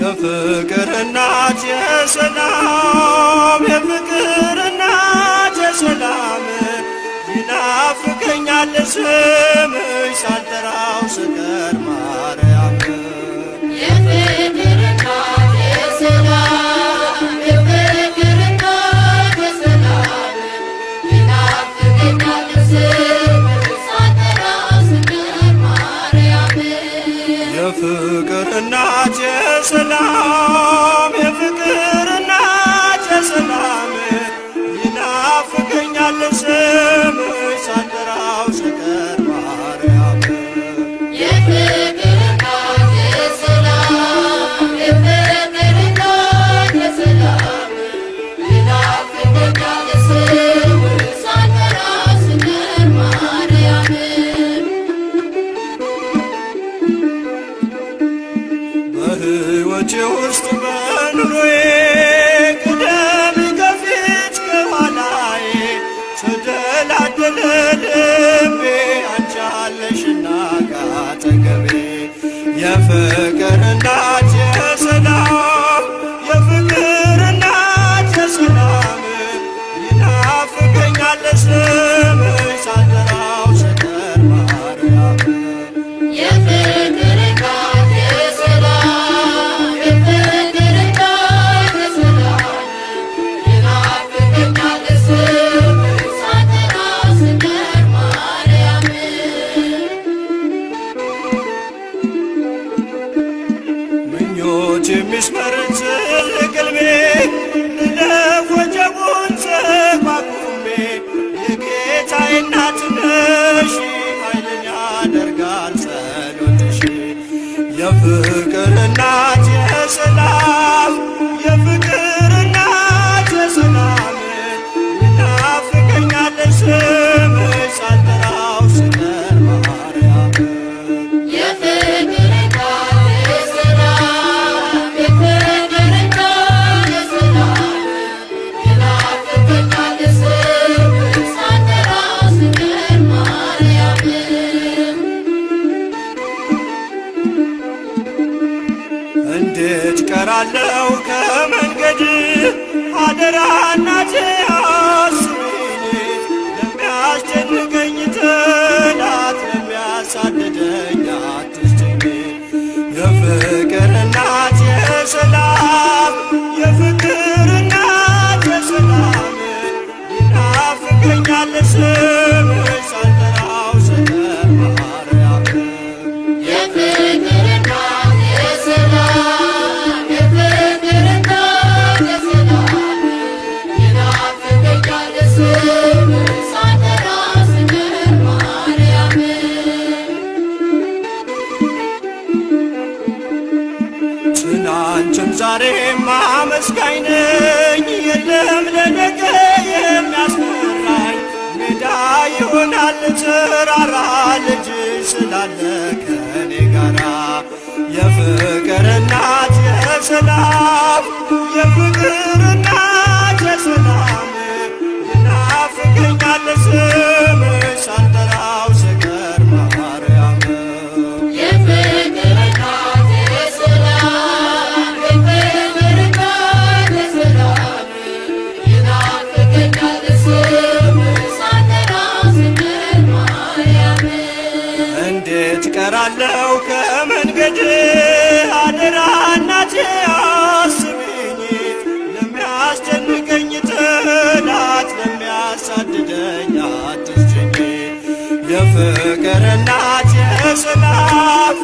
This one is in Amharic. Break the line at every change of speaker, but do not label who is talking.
የፍቅር እናት የሰላም የፍቅር እናት የሰላም ይናፍቀኛል ስምሽ ሳልጠራው ስቀር ማርያም
የፍቅር እናት የሰላም የፍቅር እናት የሰላም ይናፍቀኛል ስምሽ ሳልጠራው ስቀር ማርያም
የፍቅር እናት የሰላም የፍቅር እናት የሰላም ይናፍቀኛል ስምሽ ሳልጠራው ስቀር ማርያም
የፍቅር እናት የሰላም የፍቅር እናት የሰላም ይናፍቀኛል ስምሽ ሳልጠራው ስቀር ማርያም
በሕይወቴ ውስጥ በኑሮዬ ቅደም ከፊት ከኋላዬ ተደላደለ ልቤ አንቺ አለሽና ካጠገቤ የፍቅር እናት የሰላም የፍቅር እናት የሰላም ይናፍቀኛል ስምሽ ሳልጠራው ስቀር ማርያም
የፍቅር እናት የሰላም የፍቅር እናት የሰላም ይናፍቀኛል ስምሽ ሳልጠራው ስቀር ማርያም
ምኞት የሚስመር ትልቅ ሕልሜ ልለፍ ወጀቡን ተቋቁሜ የጌታዬ እናት ነሽ ኃይልን ያደርጋል ጸሎትሽ የፍቅር እናት የሰላም የፍቅር እናት የሰላም ይናፍቀኛል ስምሽ ሳልጠራው ስቀር ማርያም
የፍቅር እናት የሰላም የፍቅር እናት የሰላም ይናፍቀኛል ስምሽ ሳልጠራው ስቀር ማርያም
እንዴት ቀራለው ከመንገድ አደራ እናቴ አስቢኝ ለሚያስጨንቀኝ ጠላት ለሚያሳድደኝ አትስጭኝ የፍቅር እናት የሰላም የፍቅር እናት የሰላም ይናፍቀኛል ስምሽ ሳልጠራው ስቀር ማርያም
የፍቅር እናት የሰላም የፍቅር እናት የሰላም ይናፍቀኛል ስምሽ ሳልጠራው ስቀር ማርያም
ትናንትም ዛሬም አመስጋኝ ነኝ የለም ለነገ የሚያስፈራኝ ሜዳ ይሆናል ተራራ ልጅሽ ስላለ ከኔ ጋራ የፍቅር እናት የሰላም የፍቅር እናት የሰላም ይናፍቀኛል ስምሽ ሳልጠራው ስቀር ማርያም
የፍቅር እናት የሰላም የፍቅር እናት የሰላም ይናፍቀኛል ስምሽ ሳልጠራው ስቀር ማርያም
እንዴት ቀራለው ከመንገድ አደራ እናቴ አስቢኝ ለሚያስጨንቀኝ ጠላት ለሚያሳድደኝ አትስጭኝ የፍቅር እናት የሰላም